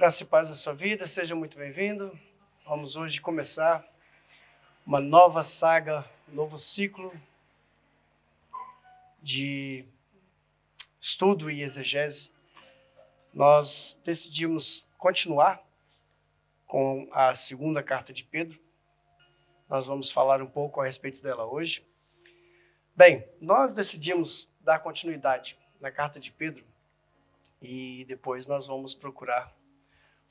Graça e paz na sua vida, seja muito bem-vindo. Vamos hoje começar uma nova saga, um novo ciclo de estudo e exegese. Nós decidimos continuar com a segunda carta de Pedro. Nós vamos falar um pouco a respeito dela hoje. Bem, nós decidimos dar continuidade na carta de Pedro e depois nós vamos procurar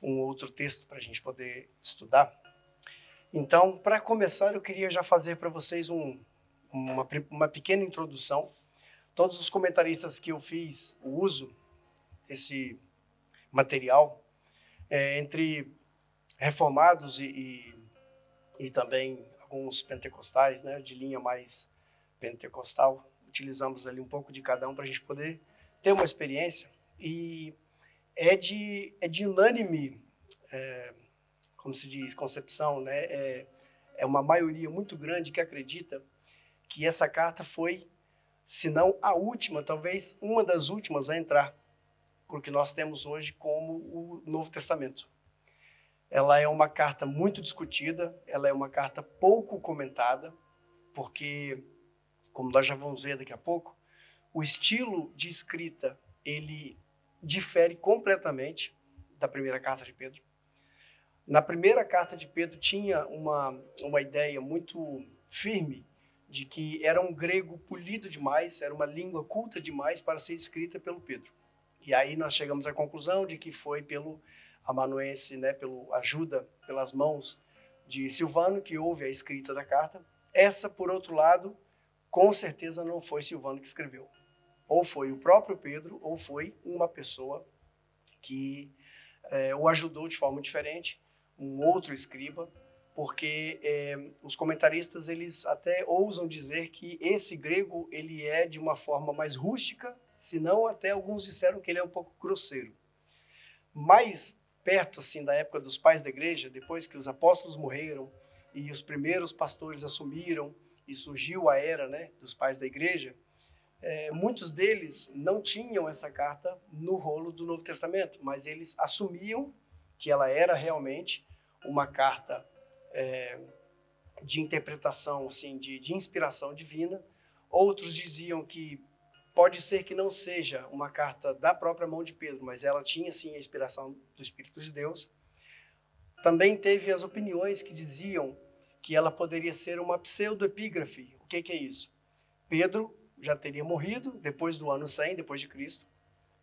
um outro texto para a gente poder estudar. Então, para começar, eu queria já fazer para vocês uma pequena introdução. Todos os comentaristas que eu fiz o uso desse material, entre reformados e também alguns pentecostais, né, de linha mais pentecostal, utilizamos ali um pouco de cada um para a gente poder ter uma experiência. E é de unânime, como se diz, concepção, né? É uma maioria muito grande que acredita que essa carta foi, se não a última, talvez uma das últimas a entrar, porque nós temos hoje como o Novo Testamento. Ela é uma carta muito discutida, ela é uma carta pouco comentada, porque, como nós já vamos ver daqui a pouco, o estilo de escrita, ele difere completamente da primeira carta de Pedro. Na primeira carta de Pedro tinha uma ideia muito firme de que era um grego polido demais, era uma língua culta demais para ser escrita pelo Pedro. E aí nós chegamos à conclusão de que foi pelo amanuense, né, pelo ajuda, pelas mãos de Silvano, que houve a escrita da carta. Essa, por outro lado, com certeza não foi Silvano que escreveu. Ou foi o próprio Pedro, ou foi uma pessoa que o ajudou de forma diferente, um outro escriba, porque os comentaristas eles até ousam dizer que esse grego ele é de uma forma mais rústica, se não até alguns disseram que ele é um pouco grosseiro. Mais perto assim da época dos pais da igreja, depois que os apóstolos morreram e os primeiros pastores assumiram e surgiu a era, né, dos pais da igreja, muitos deles não tinham essa carta no rolo do Novo Testamento, mas eles assumiam que ela era realmente uma carta de interpretação, assim, de inspiração divina. Outros diziam que pode ser que não seja uma carta da própria mão de Pedro, mas ela tinha, sim, a inspiração do Espírito de Deus. Também teve as opiniões que diziam que ela poderia ser uma pseudoepígrafe. O que é isso? Pedro já teria morrido depois do ano 100, depois de Cristo,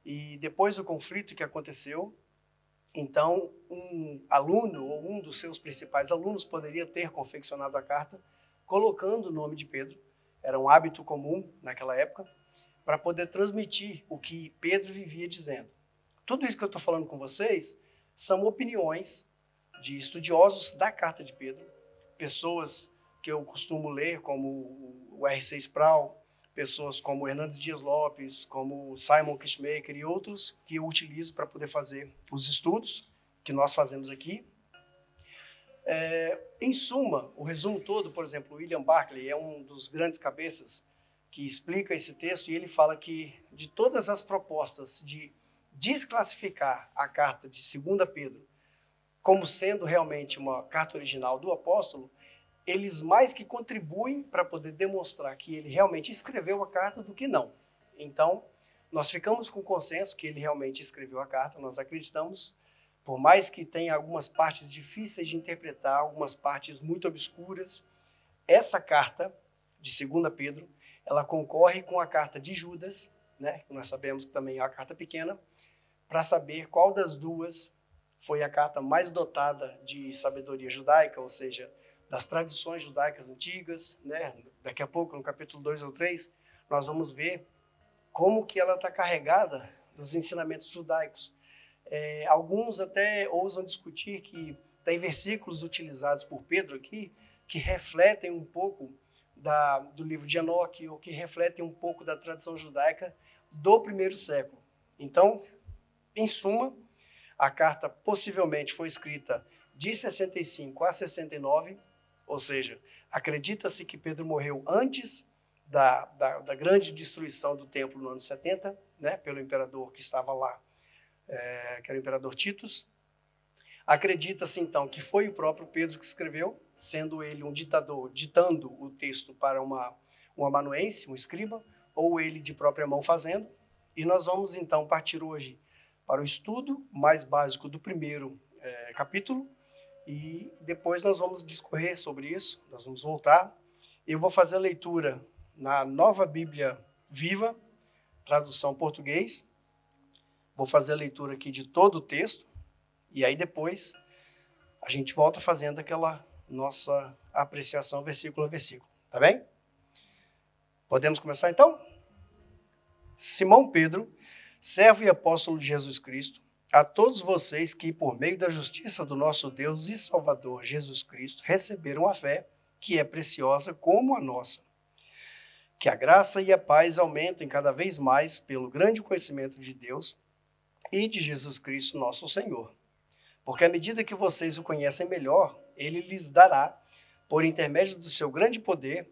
e depois do conflito que aconteceu, então um aluno ou um dos seus principais alunos poderia ter confeccionado a carta colocando o nome de Pedro, era um hábito comum naquela época, para poder transmitir o que Pedro vivia dizendo. Tudo isso que eu estou falando com vocês são opiniões de estudiosos da carta de Pedro, pessoas que eu costumo ler, como o R.C. Sproul, pessoas como Hernandes Dias Lopes, como Simon Kistemaker e outros que eu utilizo para poder fazer os estudos que nós fazemos aqui. Em suma, o resumo todo, por exemplo, William Barclay é um dos grandes cabeças que explica esse texto, e ele fala que de todas as propostas de desclassificar a carta de 2 Pedro como sendo realmente uma carta original do apóstolo, eles mais que contribuem para poder demonstrar que ele realmente escreveu a carta do que não. Então, nós ficamos com o consenso que ele realmente escreveu a carta, nós acreditamos, por mais que tenha algumas partes difíceis de interpretar, algumas partes muito obscuras, essa carta de 2 Pedro, ela concorre com a carta de Judas, né, que nós sabemos que também é uma carta pequena, para saber qual das duas foi a carta mais dotada de sabedoria judaica, ou seja, das tradições judaicas antigas, né? Daqui a pouco, no capítulo 2 ou 3, nós vamos ver como que ela está carregada dos ensinamentos judaicos. Alguns até ousam discutir que tem versículos utilizados por Pedro aqui que refletem um pouco do livro de Enoque, ou que refletem um pouco da tradição judaica do primeiro século. Então, em suma, a carta possivelmente foi escrita de 65 a 69, ou seja, acredita-se que Pedro morreu antes da grande destruição do templo no ano 70, né, pelo imperador que estava lá, que era o imperador Titus. Acredita-se, então, que foi o próprio Pedro que escreveu, sendo ele um ditador, ditando o texto para um amanuense, um escriba, ou ele de própria mão fazendo. E nós vamos, então, partir hoje para o estudo mais básico do primeiro capítulo, e depois nós vamos discorrer sobre isso, nós vamos voltar. Eu vou fazer a leitura na Nova Bíblia Viva, tradução português. Vou fazer a leitura aqui de todo o texto, e aí depois a gente volta fazendo aquela nossa apreciação versículo a versículo, tá bem? Podemos começar então? Simão Pedro, servo e apóstolo de Jesus Cristo, a todos vocês que, por meio da justiça do nosso Deus e Salvador Jesus Cristo, receberam a fé, que é preciosa como a nossa. Que a graça e a paz aumentem cada vez mais pelo grande conhecimento de Deus e de Jesus Cristo, nosso Senhor. Porque à medida que vocês o conhecem melhor, ele lhes dará, por intermédio do seu grande poder,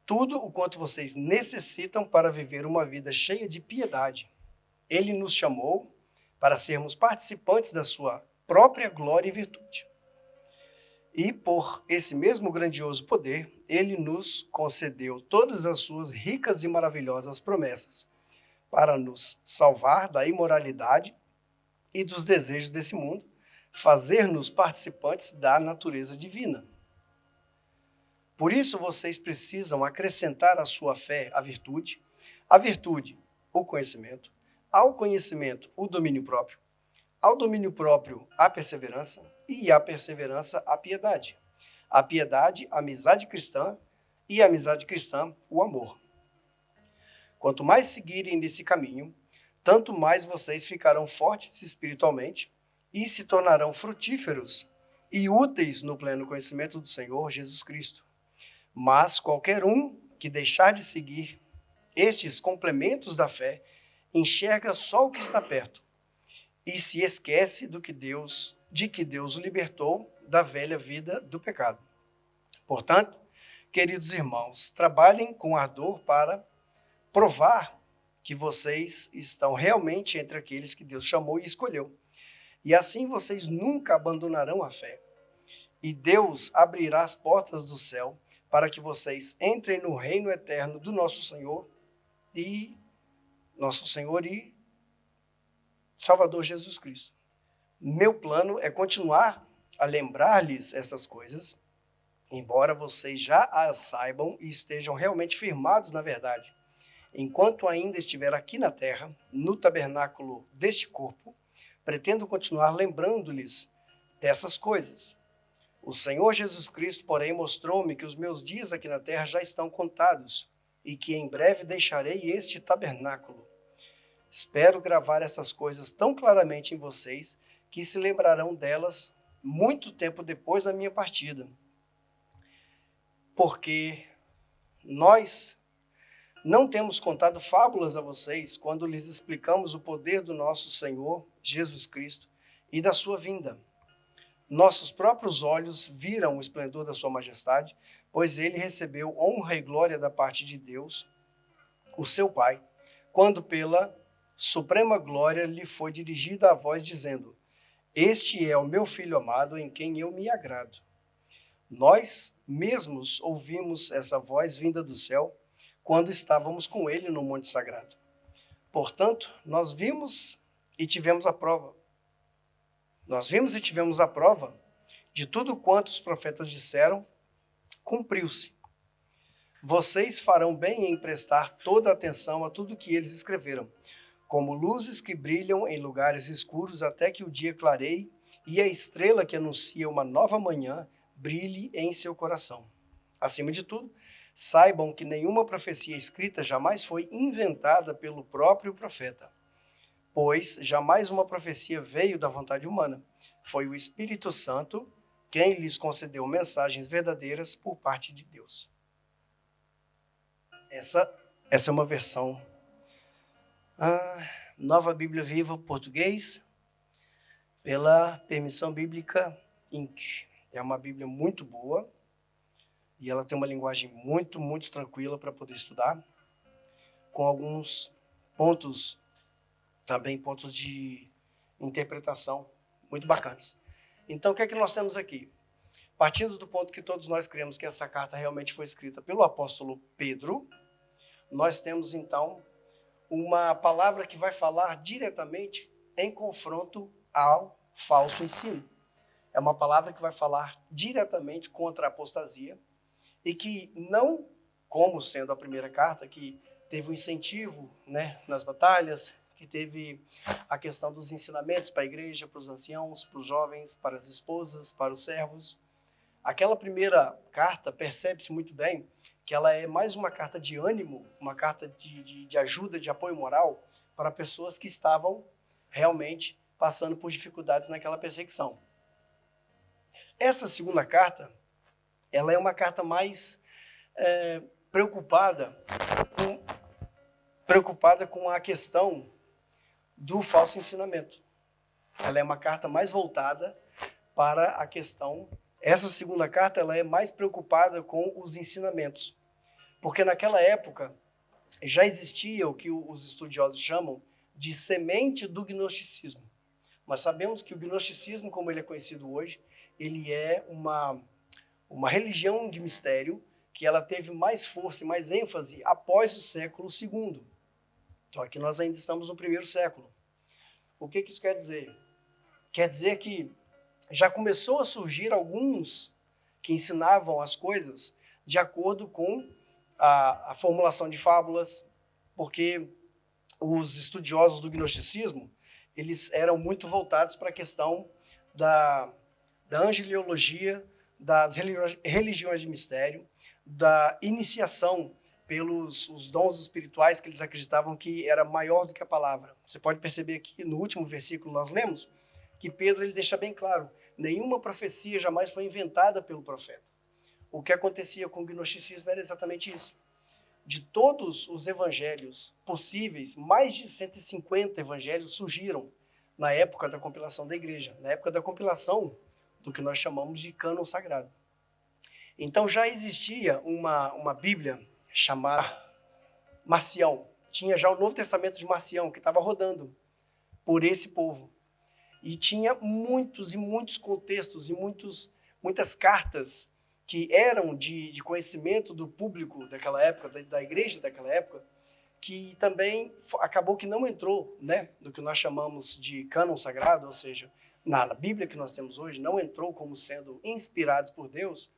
tudo o quanto vocês necessitam para viver uma vida cheia de piedade. Ele nos chamou para sermos participantes da sua própria glória e virtude. E por esse mesmo grandioso poder, ele nos concedeu todas as suas ricas e maravilhosas promessas, para nos salvar da imoralidade e dos desejos desse mundo, fazer-nos participantes da natureza divina. Por isso vocês precisam acrescentar à sua fé a virtude, o conhecimento, ao conhecimento, o domínio próprio, ao domínio próprio, a perseverança, e à perseverança, a piedade, a amizade cristã, e a amizade cristã, o amor. Quanto mais seguirem nesse caminho, tanto mais vocês ficarão fortes espiritualmente e se tornarão frutíferos e úteis no pleno conhecimento do Senhor Jesus Cristo. Mas qualquer um que deixar de seguir estes complementos da fé, enxerga só o que está perto e se esquece de que Deus o libertou da velha vida do pecado. Portanto, queridos irmãos, trabalhem com ardor para provar que vocês estão realmente entre aqueles que Deus chamou e escolheu. E assim vocês nunca abandonarão a fé. E Deus abrirá as portas do céu para que vocês entrem no reino eterno do nosso Senhor e Salvador Jesus Cristo. Meu plano é continuar a lembrar-lhes essas coisas, embora vocês já as saibam e estejam realmente firmados na verdade. Enquanto ainda estiver aqui na terra, no tabernáculo deste corpo, pretendo continuar lembrando-lhes dessas coisas. O Senhor Jesus Cristo, porém, mostrou-me que os meus dias aqui na terra já estão contados e que em breve deixarei este tabernáculo. Espero gravar essas coisas tão claramente em vocês que se lembrarão delas muito tempo depois da minha partida. Porque nós não temos contado fábulas a vocês quando lhes explicamos o poder do nosso Senhor Jesus Cristo e da sua vinda. Nossos próprios olhos viram o esplendor da sua majestade, pois ele recebeu honra e glória da parte de Deus, o seu Pai, quando pela suprema glória lhe foi dirigida a voz dizendo: Este é o meu Filho amado, em quem eu me agrado. Nós mesmos ouvimos essa voz vinda do céu, quando estávamos com ele no Monte Sagrado. Portanto, nós vimos e tivemos a prova de tudo quanto os profetas disseram, cumpriu-se. Vocês farão bem em prestar toda a atenção a tudo que eles escreveram, como luzes que brilham em lugares escuros até que o dia clareie e a estrela que anuncia uma nova manhã brilhe em seu coração. Acima de tudo, saibam que nenhuma profecia escrita jamais foi inventada pelo próprio profeta, pois jamais uma profecia veio da vontade humana. Foi o Espírito Santo quem lhes concedeu mensagens verdadeiras por parte de Deus. Essa é uma versão Nova Bíblia Viva português, pela Permissão Bíblica Inc. É uma Bíblia muito boa e ela tem uma linguagem muito, muito tranquila para poder estudar, com alguns pontos, também pontos de interpretação muito bacanas. Então, o que é que nós temos aqui? Partindo do ponto que todos nós cremos que essa carta realmente foi escrita pelo apóstolo Pedro, nós temos, então, uma palavra que vai falar diretamente em confronto ao falso ensino. É uma palavra que vai falar diretamente contra a apostasia e que não, como sendo a primeira carta, que teve um incentivo, né, nas batalhas, que teve a questão dos ensinamentos para a igreja, para os anciãos, para os jovens, para as esposas, para os servos. Aquela primeira carta, percebe-se muito bem que ela é mais uma carta de ânimo, uma carta de ajuda, de apoio moral para pessoas que estavam realmente passando por dificuldades naquela perseguição. Essa segunda carta, ela é uma carta mais preocupada com a questão do falso ensinamento. Ela é uma carta mais voltada para a questão. Essa segunda carta, ela é mais preocupada com os ensinamentos. Porque naquela época já existia o que os estudiosos chamam de semente do gnosticismo. Nós sabemos que o gnosticismo, como ele é conhecido hoje, ele é uma religião de mistério que ela teve mais força e mais ênfase após o século II. Então aqui nós ainda estamos no primeiro século. O que isso quer dizer? Quer dizer que já começou a surgir alguns que ensinavam as coisas de acordo com a formulação de fábulas, porque os estudiosos do gnosticismo, eles eram muito voltados para a questão da angelologia, das religiões de mistério, da iniciação pelos os dons espirituais que eles acreditavam que era maior do que a palavra. Você pode perceber aqui no último versículo nós lemos que Pedro ele deixa bem claro, nenhuma profecia jamais foi inventada pelo profeta. O que acontecia com o gnosticismo era exatamente isso. De todos os evangelhos possíveis, mais de 150 evangelhos surgiram na época da compilação da igreja, na época da compilação do que nós chamamos de cânon sagrado. Então já existia uma Bíblia chamada Marcião. Tinha já o Novo Testamento de Marcião, que estava rodando por esse povo. E tinha muitos e muitos contextos e muitas cartas que eram de conhecimento do público daquela época, da igreja daquela época, que também acabou que não entrou, né, no que nós chamamos de cânon sagrado, ou seja, na Bíblia que nós temos hoje, não entrou como sendo inspirados por Deus,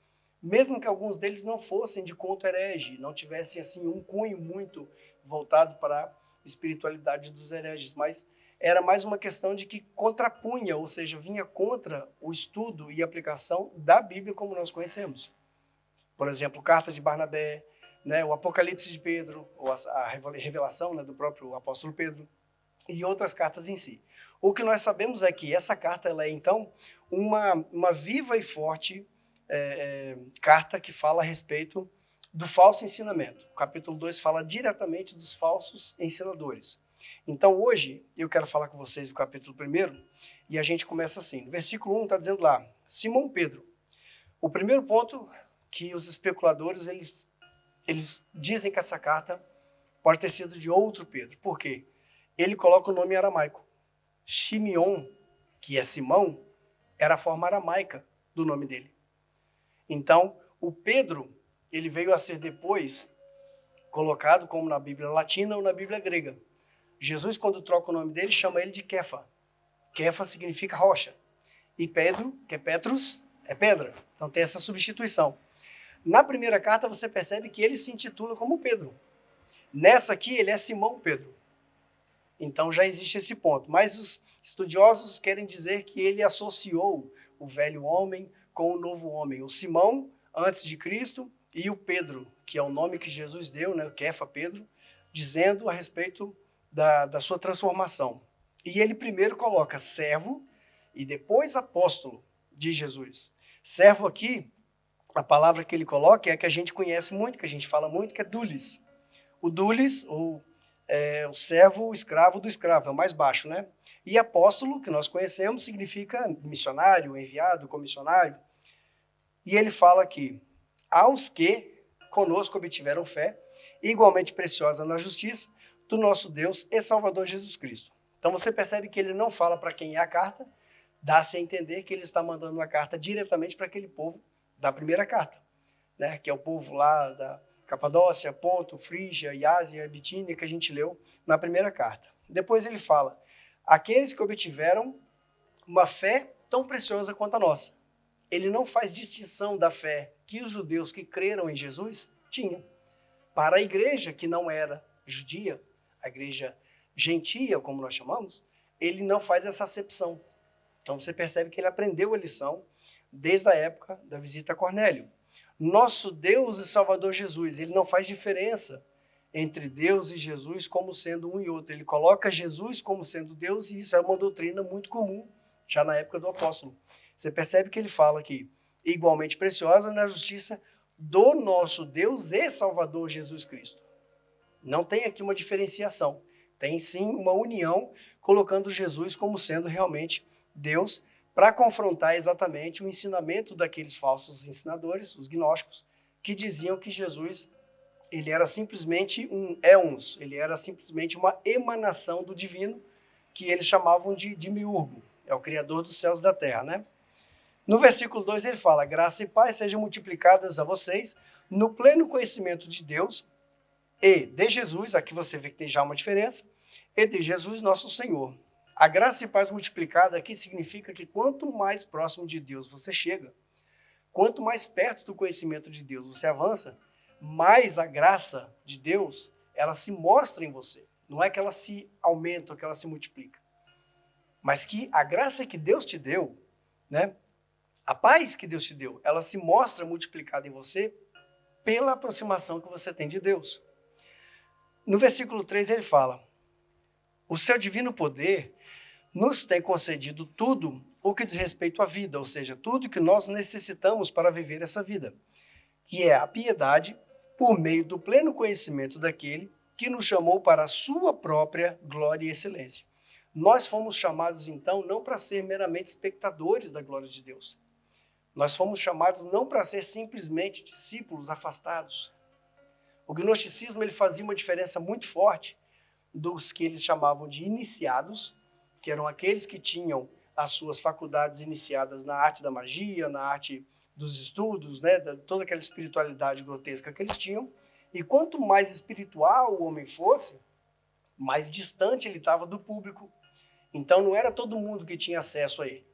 mesmo que alguns deles não fossem de conto herege, não tivessem assim um cunho muito voltado para a espiritualidade dos hereges, mas era mais uma questão de que contrapunha, ou seja, vinha contra o estudo e aplicação da Bíblia como nós conhecemos. Por exemplo, cartas de Barnabé, né, o Apocalipse de Pedro, ou a revelação, né, do próprio apóstolo Pedro, e outras cartas em si. O que nós sabemos é que essa carta ela é, então, uma viva e forte carta que fala a respeito do falso ensinamento. O capítulo 2 fala diretamente dos falsos ensinadores. Então, hoje, eu quero falar com vocês do capítulo 1, e a gente começa assim. No versículo 1 está dizendo lá, Simão Pedro. O primeiro ponto que os especuladores, eles dizem que essa carta pode ter sido de outro Pedro. Por quê? Ele coloca o nome em aramaico. Shimeon, que é Simão, era a forma aramaica do nome dele. Então, o Pedro, ele veio a ser depois colocado como na Bíblia latina ou na Bíblia grega. Jesus, quando troca o nome dele, chama ele de Kefa. Kefa significa rocha. E Pedro, que é Petrus, é pedra. Então tem essa substituição. Na primeira carta você percebe que ele se intitula como Pedro. Nessa aqui ele é Simão Pedro. Então já existe esse ponto. Mas os estudiosos querem dizer que ele associou o velho homem com o novo homem. O Simão, antes de Cristo, e o Pedro, que é o nome que Jesus deu, né, Kefa Pedro, dizendo a respeito da sua transformação. E ele primeiro coloca servo e depois apóstolo de Jesus. Servo aqui, a palavra que ele coloca é a que a gente conhece muito, que a gente fala muito, que é dulis. O dulis, ou o servo, o escravo do escravo, é o mais baixo, né? E apóstolo, que nós conhecemos, significa missionário, enviado, comissionário. E ele fala aqui, aos que conosco obtiveram fé, igualmente preciosa na justiça, do nosso Deus e Salvador Jesus Cristo. Então você percebe que ele não fala para quem é a carta, dá-se a entender que ele está mandando uma carta diretamente para aquele povo da primeira carta, né? Que é o povo lá da Capadócia, Ponto, Frígia, Ásia e Bitínia, que a gente leu na primeira carta. Depois ele fala, aqueles que obtiveram uma fé tão preciosa quanto a nossa. Ele não faz distinção da fé que os judeus que creram em Jesus tinham. Para a igreja que não era judia, a igreja gentia, como nós chamamos, ele não faz essa acepção. Então você percebe que ele aprendeu a lição desde a época da visita a Cornélio. Nosso Deus e Salvador Jesus, ele não faz diferença entre Deus e Jesus como sendo um e outro. Ele coloca Jesus como sendo Deus e isso é uma doutrina muito comum já na época do apóstolo. Você percebe que ele fala aqui, igualmente preciosa na justiça do nosso Deus e Salvador Jesus Cristo. Não tem aqui uma diferenciação. Tem sim uma união, colocando Jesus como sendo realmente Deus, para confrontar exatamente o ensinamento daqueles falsos ensinadores, os gnósticos, que diziam que Jesus ele era simplesmente um éons, ele era simplesmente uma emanação do divino, que eles chamavam de demiurgo, é o Criador dos céus e da terra, né? No versículo 2 ele fala, graça e paz sejam multiplicadas a vocês no pleno conhecimento de Deus e de Jesus, aqui você vê que tem já uma diferença, e de Jesus nosso Senhor. A graça e paz multiplicada aqui significa que quanto mais próximo de Deus você chega, quanto mais perto do conhecimento de Deus você avança, mais a graça de Deus, ela se mostra em você. Não é que ela se aumenta ou que ela se multiplica, mas que a graça que Deus te deu, né? A paz que Deus te deu, ela se mostra multiplicada em você pela aproximação que você tem de Deus. No versículo 3 ele fala, o seu divino poder nos tem concedido tudo o que diz respeito à vida, ou seja, tudo que nós necessitamos para viver essa vida, que é a piedade por meio do pleno conhecimento daquele que nos chamou para a sua própria glória e excelência. Nós fomos chamados, então, não para ser meramente espectadores da glória de Deus. Nós fomos chamados não para ser simplesmente discípulos afastados. O gnosticismo ele fazia uma diferença muito forte dos que eles chamavam de iniciados, que eram aqueles que tinham as suas faculdades iniciadas na arte da magia, na arte dos estudos, né, toda aquela espiritualidade grotesca que eles tinham. E quanto mais espiritual o homem fosse, mais distante ele estava do público. Então não era todo mundo que tinha acesso a ele,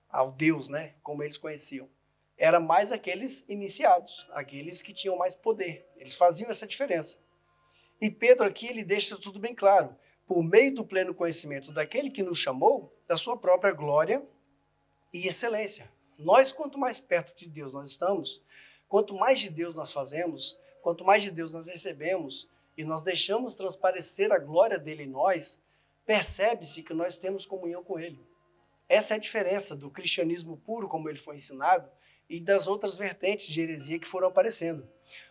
ao Deus, né, como eles conheciam. Era mais aqueles iniciados, aqueles que tinham mais poder. Eles faziam essa diferença. E Pedro aqui, ele deixa tudo bem claro. Por meio do pleno conhecimento daquele que nos chamou, da sua própria glória e excelência. Nós, quanto mais perto de Deus nós estamos, quanto mais de Deus nós fazemos, quanto mais de Deus nós recebemos, e nós deixamos transparecer a glória dele em nós, percebe-se que nós temos comunhão com ele. Essa é a diferença do cristianismo puro, como ele foi ensinado, e das outras vertentes de heresia que foram aparecendo.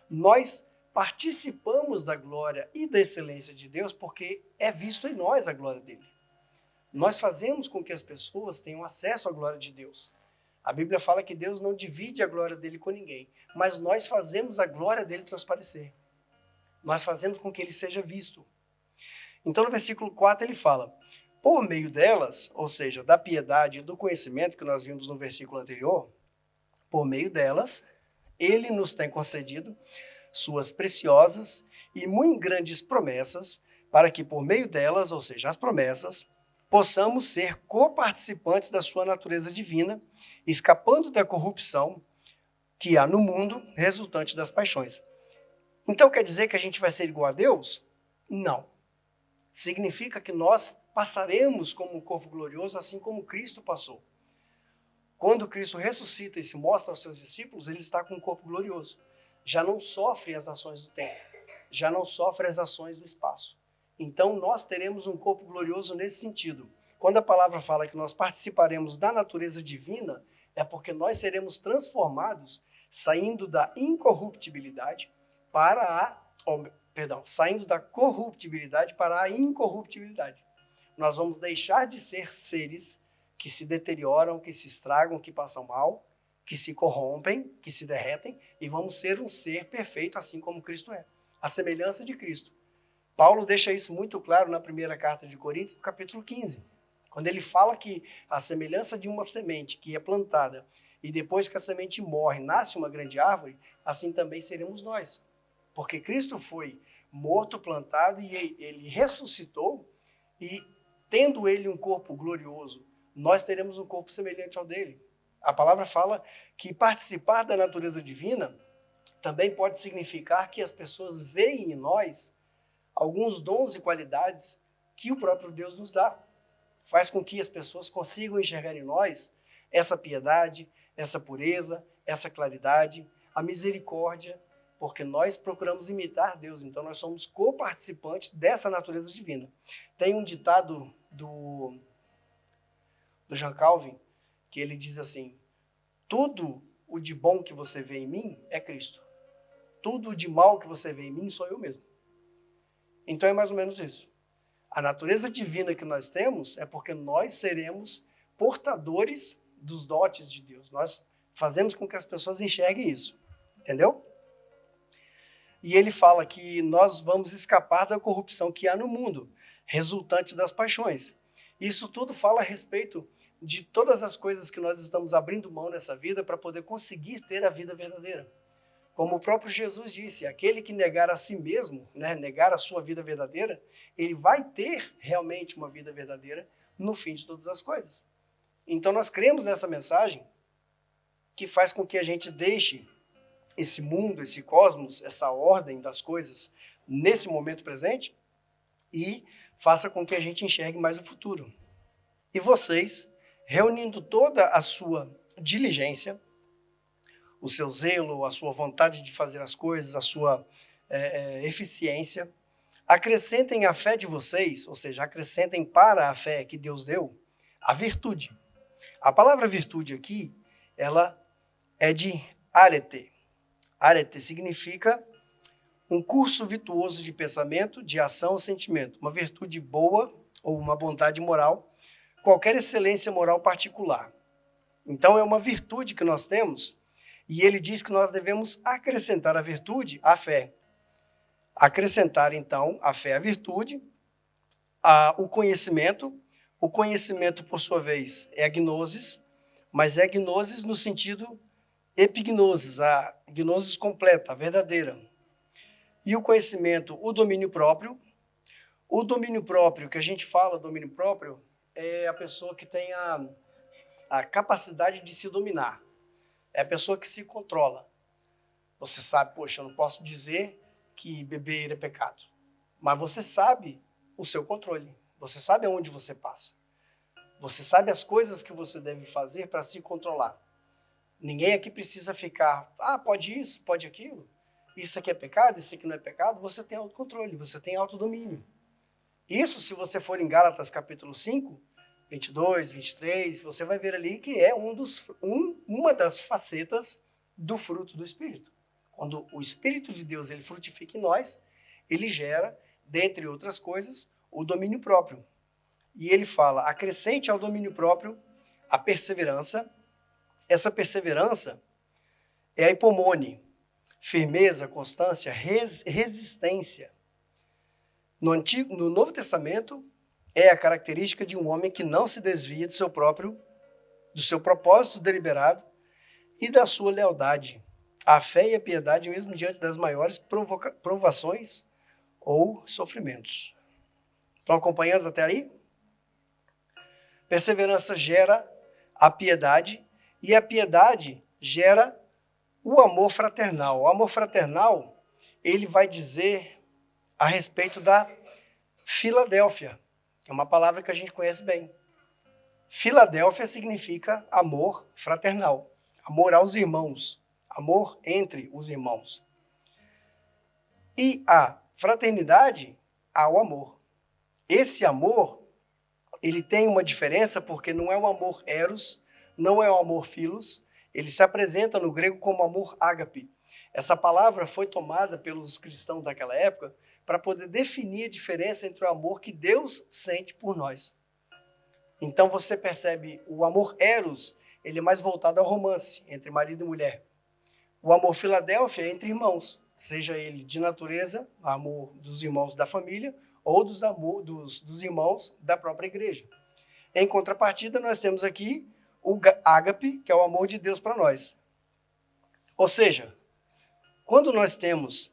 Nós participamos da glória e da excelência de Deus porque é visto em nós a glória dele. Nós fazemos com que as pessoas tenham acesso à glória de Deus. A Bíblia fala que Deus não divide a glória dele com ninguém, mas nós fazemos a glória dele transparecer. Nós fazemos com que ele seja visto. Então no versículo 4 ele fala, por meio delas, ou seja, da piedade e do conhecimento que nós vimos no versículo anterior, por meio delas, ele nos tem concedido suas preciosas e muito grandes promessas, para que por meio delas, ou seja, as promessas, possamos ser coparticipantes da sua natureza divina, escapando da corrupção que há no mundo, resultante das paixões. Então quer dizer que a gente vai ser igual a Deus? Não. Significa que nós passaremos como um corpo glorioso, assim como Cristo passou. Quando Cristo ressuscita e se mostra aos seus discípulos, ele está com um corpo glorioso. Já não sofre as ações do tempo, já não sofre as ações do espaço. Então nós teremos um corpo glorioso nesse sentido. Quando a palavra fala que nós participaremos da natureza divina, é porque nós seremos transformados, saindo da incorruptibilidade para saindo da corruptibilidade para a incorruptibilidade. Nós vamos deixar de ser seres que se deterioram, que se estragam, que passam mal, que se corrompem, que se derretem, e vamos ser um ser perfeito, assim como Cristo é. A semelhança de Cristo. Paulo deixa isso muito claro na primeira carta de Coríntios, no capítulo 15, Quando ele fala que a semelhança de uma semente que é plantada e depois que a semente morre, nasce uma grande árvore, assim também seremos nós. Porque Cristo foi morto, plantado e ele ressuscitou e tendo ele um corpo glorioso, nós teremos um corpo semelhante ao dele. A palavra fala que participar da natureza divina também pode significar que as pessoas veem em nós alguns dons e qualidades que o próprio Deus nos dá. Faz com que as pessoas consigam enxergar em nós essa piedade, essa pureza, essa claridade, a misericórdia, porque nós procuramos imitar Deus, então nós somos coparticipantes dessa natureza divina. Tem um ditado do John Calvin, que ele diz assim: tudo o de bom que você vê em mim é Cristo. Tudo o de mal que você vê em mim sou eu mesmo. Então é mais ou menos isso. A natureza divina que nós temos é porque nós seremos portadores dos dotes de Deus. Nós fazemos com que as pessoas enxerguem isso. Entendeu? E ele fala que nós vamos escapar da corrupção que há no mundo, resultante das paixões. Isso tudo fala a respeito de todas as coisas que nós estamos abrindo mão nessa vida para poder conseguir ter a vida verdadeira. Como o próprio Jesus disse, aquele que negar a si mesmo, negar a sua vida verdadeira, ele vai ter realmente uma vida verdadeira no fim de todas as coisas. Então nós cremos nessa mensagem que faz com que a gente deixe esse mundo, esse cosmos, essa ordem das coisas nesse momento presente e faça com que a gente enxergue mais o futuro. E vocês, reunindo toda a sua diligência, o seu zelo, a sua vontade de fazer as coisas, a sua eficiência, acrescentem à fé de vocês, ou seja, acrescentem para a fé que Deus deu, a virtude. A palavra virtude aqui, ela é de arete. Arete significa um curso virtuoso de pensamento, de ação ou sentimento, uma virtude boa ou uma bondade moral, qualquer excelência moral particular. Então é uma virtude que nós temos. E ele diz que nós devemos acrescentar a virtude à fé. Acrescentar, então, a fé à virtude, o conhecimento. O conhecimento, por sua vez, é a gnosis, mas é gnosis no sentido epignosis, a gnosis completa, a verdadeira. E o conhecimento, o domínio próprio. O domínio próprio, que a gente fala, domínio próprio, é a pessoa que tem a capacidade de se dominar. É a pessoa que se controla. Você sabe, poxa, eu não posso dizer que beber é pecado. Mas você sabe o seu controle. Você sabe aonde você passa. Você sabe as coisas que você deve fazer para se controlar. Ninguém aqui precisa ficar, pode isso, pode aquilo. Isso aqui é pecado, isso aqui não é pecado. Você tem autocontrole, você tem autodomínio. Isso, se você for em Gálatas capítulo 5, 22, 23, você vai ver ali que é uma das facetas do fruto do Espírito. Quando o Espírito de Deus ele frutifica em nós, ele gera, dentre outras coisas, o domínio próprio. E ele fala, acrescente ao domínio próprio a perseverança. Essa perseverança é a hipomone, firmeza, constância, resistência. No Novo Testamento, é a característica de um homem que não se desvia do seu propósito deliberado e da sua lealdade. A fé e a piedade mesmo diante das maiores provações ou sofrimentos. Estão acompanhando até aí? Perseverança gera a piedade e a piedade gera o amor fraternal. O amor fraternal, ele vai dizer a respeito da Filadélfia. É uma palavra que a gente conhece bem. Filadélfia significa amor fraternal, amor aos irmãos, amor entre os irmãos. E a fraternidade ao amor. Esse amor, ele tem uma diferença porque não é o amor eros, não é o amor philos, ele se apresenta no grego como amor ágape. Essa palavra foi tomada pelos cristãos daquela época para poder definir a diferença entre o amor que Deus sente por nós. Então você percebe, o amor eros, ele é mais voltado ao romance, entre marido e mulher. O amor Filadélfia é entre irmãos, seja ele de natureza, amor dos irmãos da família, ou dos irmãos da própria igreja. Em contrapartida, nós temos aqui o ágape, que é o amor de Deus para nós. Ou seja, quando nós temos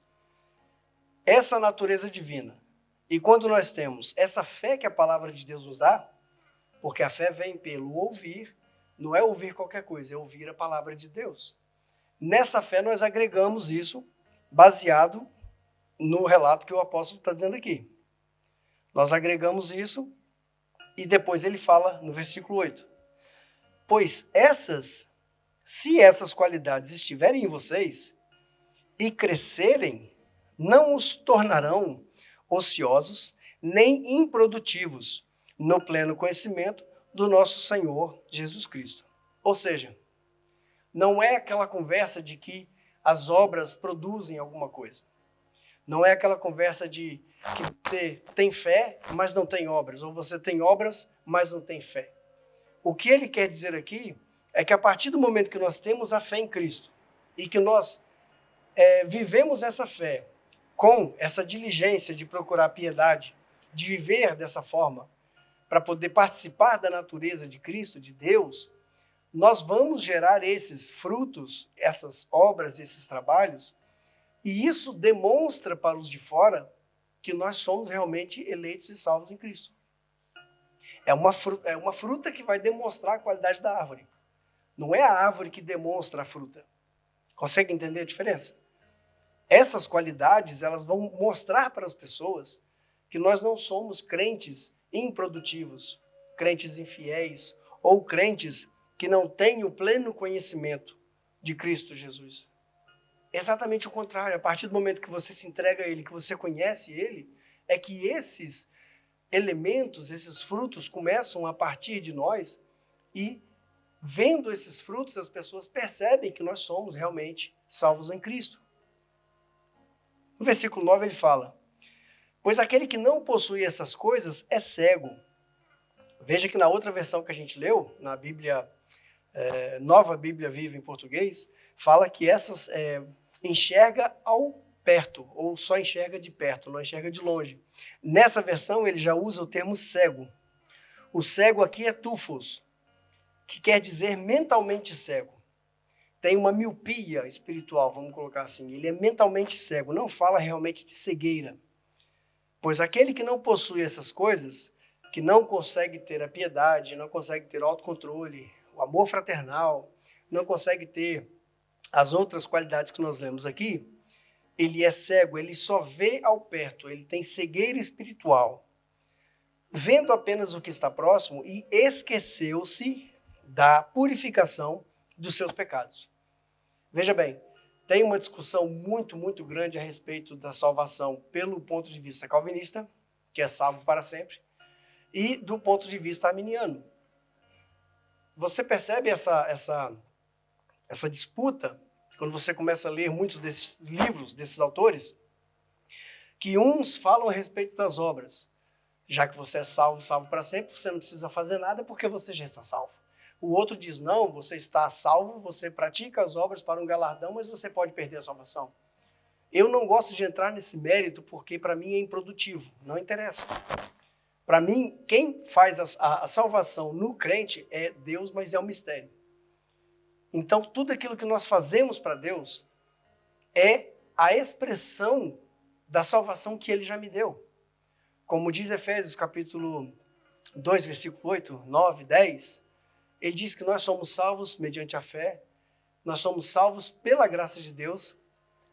essa natureza divina e quando nós temos essa fé que a palavra de Deus nos dá, porque a fé vem pelo ouvir, não é ouvir qualquer coisa, é ouvir a palavra de Deus. Nessa fé nós agregamos isso baseado no relato que o apóstolo está dizendo aqui. Nós agregamos isso e depois ele fala no versículo 8. Pois se essas qualidades estiverem em vocês e crescerem, não os tornarão ociosos nem improdutivos no pleno conhecimento do nosso Senhor Jesus Cristo. Ou seja, não é aquela conversa de que as obras produzem alguma coisa. Não é aquela conversa de que você tem fé, mas não tem obras, ou você tem obras, mas não tem fé. O que ele quer dizer aqui é que a partir do momento que nós temos a fé em Cristo e que nós vivemos essa fé com essa diligência de procurar piedade, de viver dessa forma, para poder participar da natureza de Cristo, de Deus, nós vamos gerar esses frutos, essas obras, esses trabalhos, e isso demonstra para os de fora que nós somos realmente eleitos e salvos em Cristo. É uma fruta que vai demonstrar a qualidade da árvore. Não é a árvore que demonstra a fruta. Consegue entender a diferença? Essas qualidades, elas vão mostrar para as pessoas que nós não somos crentes improdutivos, crentes infiéis ou crentes que não têm o pleno conhecimento de Cristo Jesus. É exatamente o contrário. A partir do momento que você se entrega a Ele, que você conhece Ele, é que esses elementos, esses frutos começam a partir de nós e, vendo esses frutos, as pessoas percebem que nós somos realmente salvos em Cristo. No versículo 9 ele fala: pois aquele que não possui essas coisas é cego. Veja que na outra versão que a gente leu, na Bíblia, Nova Bíblia Viva em português, fala que essas enxerga ao perto, ou só enxerga de perto, não enxerga de longe. Nessa versão ele já usa o termo cego. O cego aqui é tufos, que quer dizer mentalmente cego. Tem uma miopia espiritual, vamos colocar assim. Ele é mentalmente cego, não fala realmente de cegueira. Pois aquele que não possui essas coisas, que não consegue ter a piedade, não consegue ter o autocontrole, o amor fraternal, não consegue ter as outras qualidades que nós lemos aqui, ele é cego, ele só vê ao perto, ele tem cegueira espiritual, vendo apenas o que está próximo e esqueceu-se da purificação dos seus pecados. Veja bem, tem uma discussão muito, muito grande a respeito da salvação pelo ponto de vista calvinista, que é salvo para sempre, e do ponto de vista arminiano. Você percebe essa disputa, quando você começa a ler muitos desses livros, desses autores, que uns falam a respeito das obras. Já que você é salvo, salvo para sempre, você não precisa fazer nada porque você já está salvo. O outro diz, não, você está salvo, você pratica as obras para um galardão, mas você pode perder a salvação. Eu não gosto de entrar nesse mérito porque para mim é improdutivo, não interessa. Para mim, quem faz a salvação no crente é Deus, mas é um mistério. Então, tudo aquilo que nós fazemos para Deus é a expressão da salvação que Ele já me deu. Como diz Efésios capítulo 2, versículo 8, 9, 10, ele diz que nós somos salvos mediante a fé, nós somos salvos pela graça de Deus,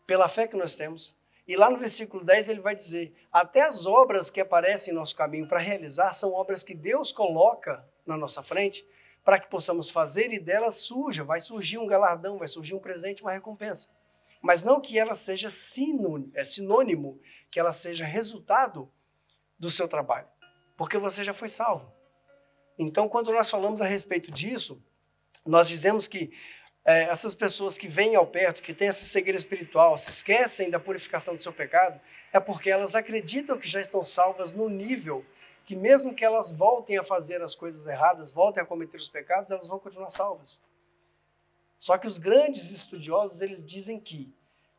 pela fé que nós temos. E lá no versículo 10 ele vai dizer, até as obras que aparecem em nosso caminho para realizar são obras que Deus coloca na nossa frente para que possamos fazer e delas vai surgir um galardão, vai surgir um presente, uma recompensa. Mas não que ela seja sinônimo, que ela seja resultado do seu trabalho, porque você já foi salvo. Então, quando nós falamos a respeito disso, nós dizemos que essas pessoas que vêm ao perto, que têm essa cegueira espiritual, se esquecem da purificação do seu pecado, é porque elas acreditam que já estão salvas no nível que mesmo que elas voltem a fazer as coisas erradas, voltem a cometer os pecados, elas vão continuar salvas. Só que os grandes estudiosos, eles dizem que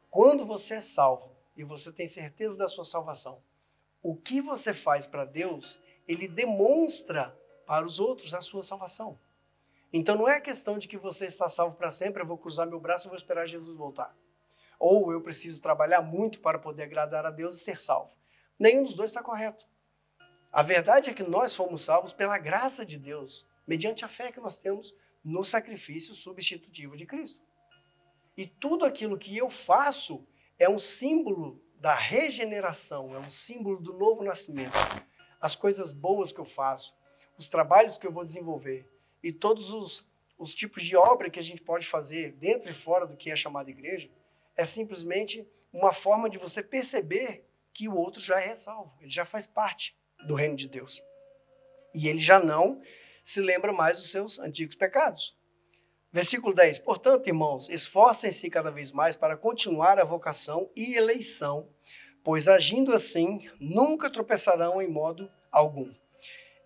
quando você é salvo e você tem certeza da sua salvação, o que você faz para Deus, ele demonstra para os outros a sua salvação. Então não é questão de que você está salvo para sempre, eu vou cruzar meu braço e vou esperar Jesus voltar. Ou eu preciso trabalhar muito para poder agradar a Deus e ser salvo. Nenhum dos dois está correto. A verdade é que nós fomos salvos pela graça de Deus, mediante a fé que nós temos no sacrifício substitutivo de Cristo. E tudo aquilo que eu faço é um símbolo da regeneração, é um símbolo do novo nascimento. As coisas boas que eu faço, os trabalhos que eu vou desenvolver e todos os tipos de obra que a gente pode fazer dentro e fora do que é chamado igreja, é simplesmente uma forma de você perceber que o outro já é salvo, ele já faz parte do reino de Deus. E ele já não se lembra mais dos seus antigos pecados. Versículo 10. Portanto, irmãos, esforcem-se cada vez mais para continuar a vocação e eleição, pois agindo assim, nunca tropeçarão em modo algum.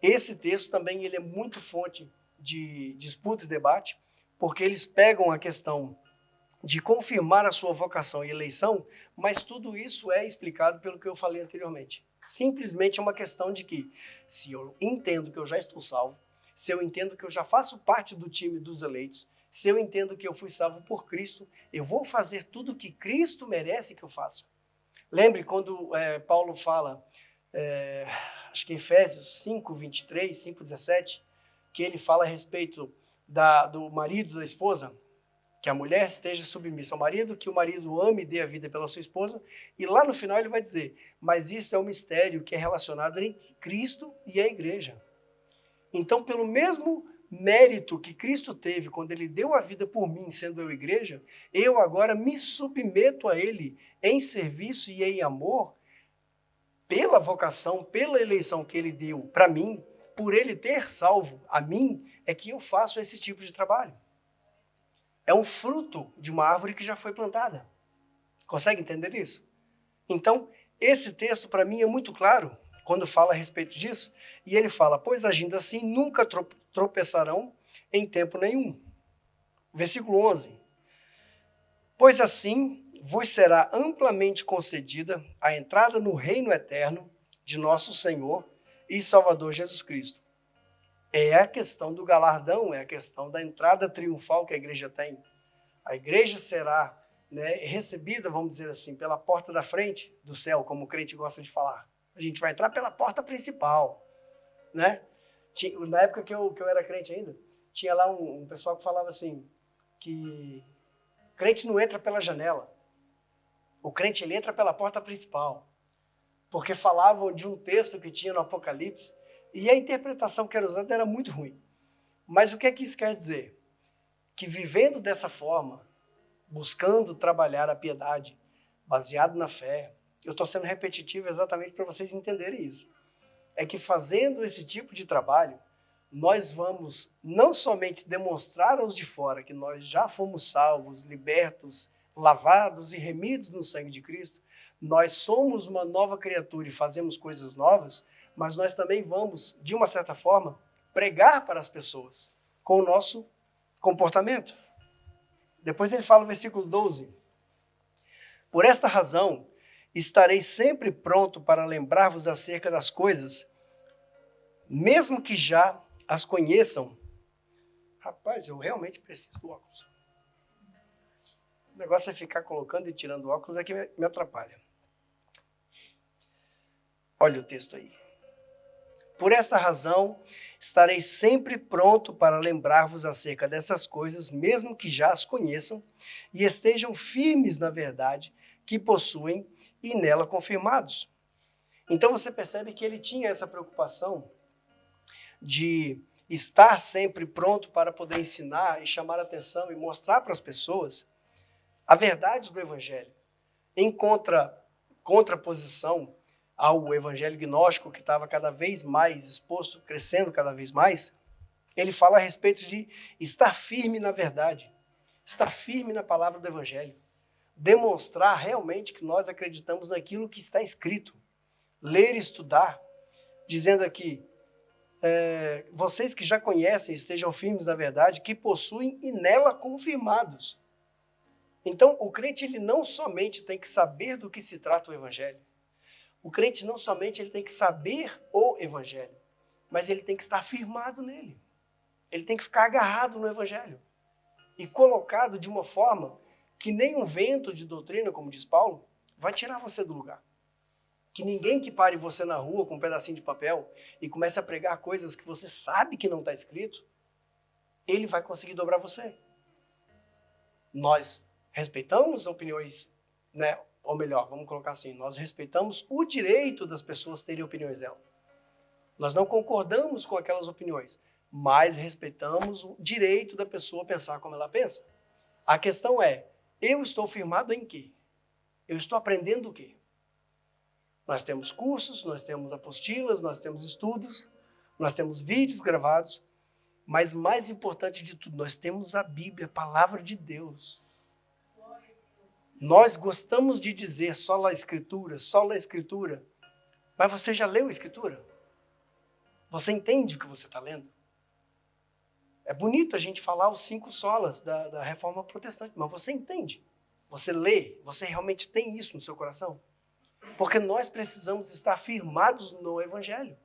Esse texto também ele é muito fonte de disputa e debate, porque eles pegam a questão de confirmar a sua vocação e eleição, mas tudo isso é explicado pelo que eu falei anteriormente. Simplesmente é uma questão de que, se eu entendo que eu já estou salvo, se eu entendo que eu já faço parte do time dos eleitos, se eu entendo que eu fui salvo por Cristo, eu vou fazer tudo o que Cristo merece que eu faça. Lembre quando Paulo fala, acho que em Efésios 5, 23, 5, 17, que ele fala a respeito do marido da esposa, que a mulher esteja submissa ao marido, que o marido ame e dê a vida pela sua esposa, e lá no final ele vai dizer, mas isso é um mistério que é relacionado entre Cristo e a igreja. Então, pelo mesmo mérito que Cristo teve quando ele deu a vida por mim, sendo eu igreja, eu agora me submeto a ele em serviço e em amor, pela vocação, pela eleição que ele deu para mim, por ele ter salvo a mim, é que eu faço esse tipo de trabalho. É um fruto de uma árvore que já foi plantada. Consegue entender isso? Então, esse texto para mim é muito claro quando fala a respeito disso. E ele fala, pois agindo assim, nunca tropeçarão em tempo nenhum. Versículo 11. Pois assim vos será amplamente concedida a entrada no reino eterno de nosso Senhor e Salvador Jesus Cristo. É a questão do galardão, é a questão da entrada triunfal que a igreja tem. A igreja será recebida, vamos dizer assim, pela porta da frente do céu, como o crente gosta de falar. A gente vai entrar pela porta principal. Né? Na época que eu era crente ainda, tinha lá um pessoal que falava assim, que crente não entra pela janela. O crente ele entra pela porta principal. Porque falavam de um texto que tinha no Apocalipse, e a interpretação que era usada era muito ruim. Mas o que é que isso quer dizer? Que vivendo dessa forma, buscando trabalhar a piedade, baseado na fé, eu estou sendo repetitivo exatamente para vocês entenderem isso. É que fazendo esse tipo de trabalho, nós vamos não somente demonstrar aos de fora que nós já fomos salvos, libertos, lavados e remidos no sangue de Cristo, nós somos uma nova criatura e fazemos coisas novas, mas nós também vamos, de uma certa forma, pregar para as pessoas com o nosso comportamento. Depois ele fala no versículo 12. Por esta razão, estarei sempre pronto para lembrar-vos acerca das coisas, mesmo que já as conheçam. Rapaz, eu realmente preciso do óculos. O negócio é ficar colocando e tirando o óculos é que me atrapalha. Olha o texto aí. Por esta razão, estarei sempre pronto para lembrar-vos acerca dessas coisas, mesmo que já as conheçam, e estejam firmes na verdade que possuem e nela confirmados. Então você percebe que ele tinha essa preocupação de estar sempre pronto para poder ensinar e chamar a atenção e mostrar para as pessoas a verdade do Evangelho, em contraposição ao evangelho gnóstico, que estava cada vez mais exposto, crescendo cada vez mais. Ele fala a respeito de estar firme na verdade, estar firme na palavra do evangelho, demonstrar realmente que nós acreditamos naquilo que está escrito, ler e estudar, dizendo aqui, vocês que já conhecem, estejam firmes na verdade, que possuem e nela confirmados. Então, o crente ele não somente tem que saber do que se trata o evangelho, o crente não somente ele tem que saber o evangelho, mas ele tem que estar firmado nele. Ele tem que ficar agarrado no evangelho e colocado de uma forma que nenhum vento de doutrina, como diz Paulo, vai tirar você do lugar. Que ninguém que pare você na rua com um pedacinho de papel e comece a pregar coisas que você sabe que não está escrito, ele vai conseguir dobrar você. Nós respeitamos opiniões, né? Ou melhor, vamos colocar assim, nós respeitamos o direito das pessoas terem opiniões dela. Nós não concordamos com aquelas opiniões, mas respeitamos o direito da pessoa pensar como ela pensa. A questão é, eu estou firmado em quê? Eu estou aprendendo o quê? Nós temos cursos, nós temos apostilas, nós temos estudos, nós temos vídeos gravados, mas mais importante de tudo, nós temos a Bíblia, a palavra de Deus. Nós gostamos de dizer só a Escritura, mas você já leu a Escritura? Você entende o que você está lendo? É bonito a gente falar os 5 solas da Reforma Protestante, mas você entende? Você lê? Você realmente tem isso no seu coração? Porque nós precisamos estar firmados no Evangelho.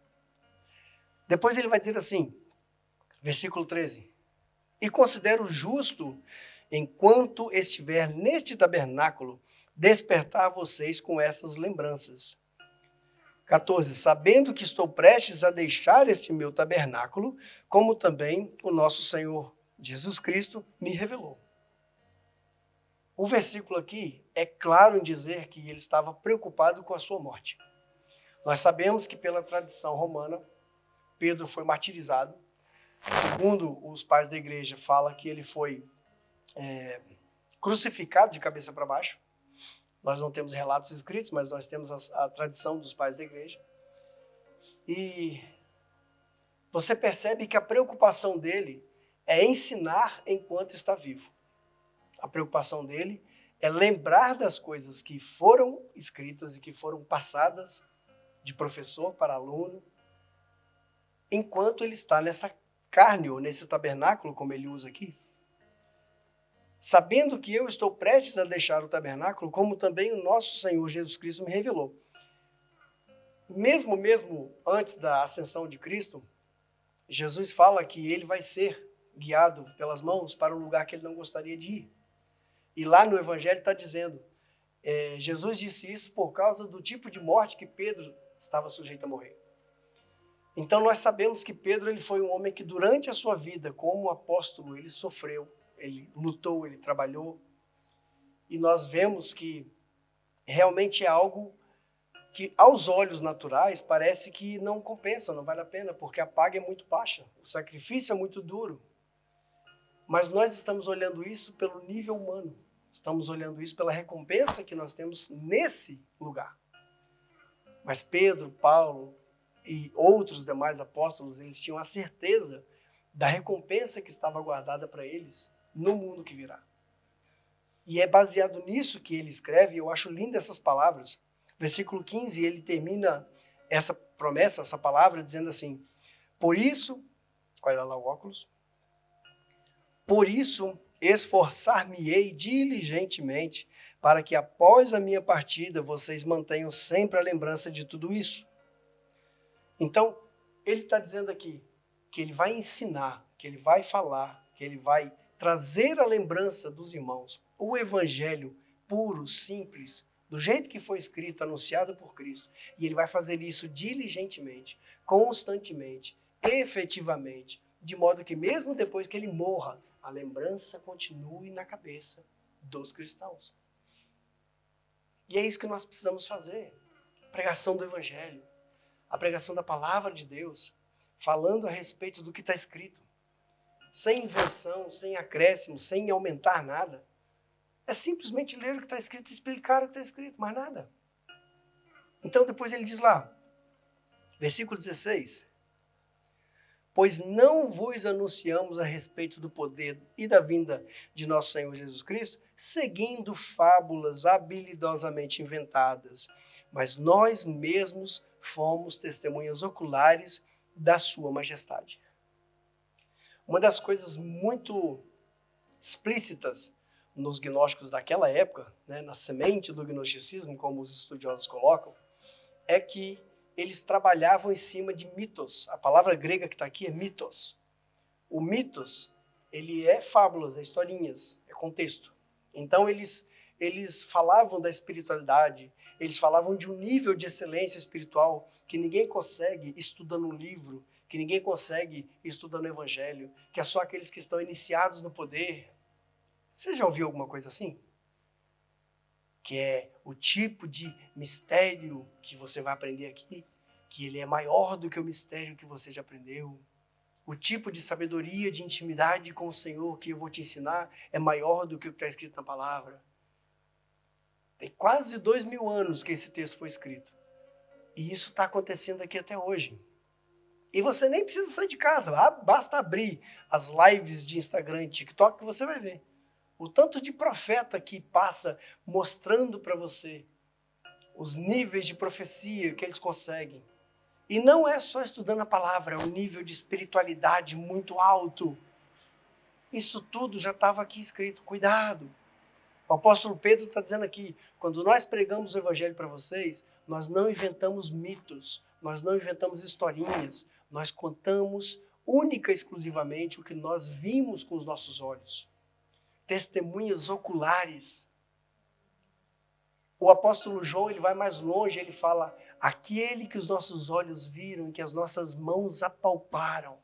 Depois ele vai dizer assim, versículo 13. E considero justo, enquanto estiver neste tabernáculo, despertar vocês com essas lembranças. 14. Sabendo que estou prestes a deixar este meu tabernáculo, como também o nosso Senhor Jesus Cristo me revelou. O versículo aqui é claro em dizer que ele estava preocupado com a sua morte. Nós sabemos que pela tradição romana, Pedro foi martirizado. Segundo os pais da igreja, fala que ele foi crucificado de cabeça para baixo. Nós não temos relatos escritos, mas nós temos a tradição dos pais da igreja. E você percebe que a preocupação dele é ensinar enquanto está vivo. A preocupação dele é lembrar das coisas que foram escritas e que foram passadas de professor para aluno, enquanto ele está nessa carne ou nesse tabernáculo, como ele usa aqui. Sabendo que eu estou prestes a deixar o tabernáculo, como também o nosso Senhor Jesus Cristo me revelou. Mesmo antes da ascensão de Cristo, Jesus fala que ele vai ser guiado pelas mãos para um lugar que ele não gostaria de ir. E lá no Evangelho está dizendo, Jesus disse isso por causa do tipo de morte que Pedro estava sujeito a morrer. Então nós sabemos que Pedro ele foi um homem que durante a sua vida como apóstolo, ele sofreu, ele lutou, ele trabalhou. E nós vemos que realmente é algo que aos olhos naturais parece que não compensa, não vale a pena, porque a paga é muito baixa, o sacrifício é muito duro. Mas nós estamos olhando isso pelo nível humano, estamos olhando isso pela recompensa que nós temos nesse lugar. Mas Pedro, Paulo e outros demais apóstolos, eles tinham a certeza da recompensa que estava guardada para eles no mundo que virá. E é baseado nisso que ele escreve, e eu acho lindas essas palavras. Versículo 15, ele termina essa promessa, essa palavra, dizendo assim, por isso, olha lá o óculos, por isso esforçar-me-ei diligentemente para que após a minha partida vocês mantenham sempre a lembrança de tudo isso. Então, ele está dizendo aqui que ele vai ensinar, que ele vai falar, que ele vai trazer a lembrança dos irmãos, o evangelho puro, simples, do jeito que foi escrito, anunciado por Cristo. E ele vai fazer isso diligentemente, constantemente, efetivamente, de modo que mesmo depois que ele morra, a lembrança continue na cabeça dos cristãos. E é isso que nós precisamos fazer. A pregação do evangelho, a pregação da palavra de Deus, falando a respeito do que está escrito. Sem invenção, sem acréscimo, sem aumentar nada. É simplesmente ler o que está escrito e explicar o que está escrito, mais nada. Então depois ele diz lá, versículo 16, pois não vos anunciamos a respeito do poder e da vinda de nosso Senhor Jesus Cristo, seguindo fábulas habilidosamente inventadas, mas nós mesmos fomos testemunhas oculares da sua majestade. Uma das coisas muito explícitas nos gnósticos daquela época, né, na semente do gnosticismo, como os estudiosos colocam, é que eles trabalhavam em cima de mitos. A palavra grega que está aqui é mitos. O mitos, ele é fábulas, é historinhas, é contexto. Então, eles falavam da espiritualidade, eles falavam de um nível de excelência espiritual que ninguém consegue estudando um livro, que ninguém consegue estudando o evangelho, que é só aqueles que estão iniciados no poder. Você já ouviu alguma coisa assim? Que é o tipo de mistério que você vai aprender aqui, que ele é maior do que o mistério que você já aprendeu. O tipo de sabedoria, de intimidade com o Senhor que eu vou te ensinar é maior do que o que está escrito na palavra. Tem quase 2000 anos que esse texto foi escrito. E isso está acontecendo aqui até hoje. E você nem precisa sair de casa, basta abrir as lives de Instagram e TikTok que você vai ver. O tanto de profeta que passa mostrando para você os níveis de profecia que eles conseguem. E não é só estudando a palavra, é um nível de espiritualidade muito alto. Isso tudo já estava aqui escrito, cuidado. O apóstolo Pedro está dizendo aqui, quando nós pregamos o evangelho para vocês, nós não inventamos mitos, nós não inventamos historinhas, nós contamos única e exclusivamente o que nós vimos com os nossos olhos. Testemunhas oculares. O apóstolo João, ele vai mais longe, ele fala, aquele que os nossos olhos viram, que as nossas mãos apalparam.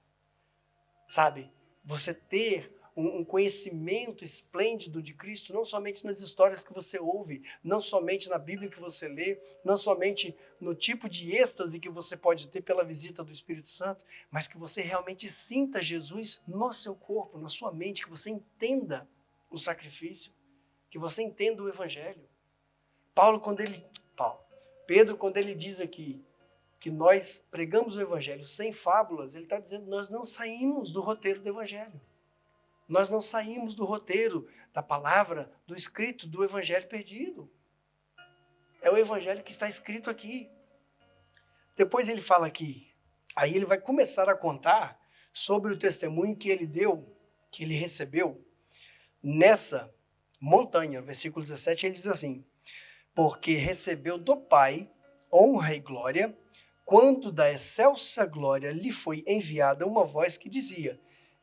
Sabe, você ter um conhecimento esplêndido de Cristo, não somente nas histórias que você ouve, não somente na Bíblia que você lê, não somente no tipo de êxtase que você pode ter pela visita do Espírito Santo, mas que você realmente sinta Jesus no seu corpo, na sua mente, que você entenda o sacrifício, que você entenda o Evangelho. Pedro, quando ele diz aqui que nós pregamos o Evangelho sem fábulas, ele está dizendo que nós não saímos do roteiro do Evangelho. Nós não saímos do roteiro da palavra, do escrito, do Evangelho perdido. É o Evangelho que está escrito aqui. Depois ele fala aqui, aí ele vai começar a contar sobre o testemunho que ele deu, que ele recebeu nessa montanha. Versículo 17, ele diz assim, porque recebeu do Pai honra e glória, quando da excelsa glória lhe foi enviada uma voz que dizia,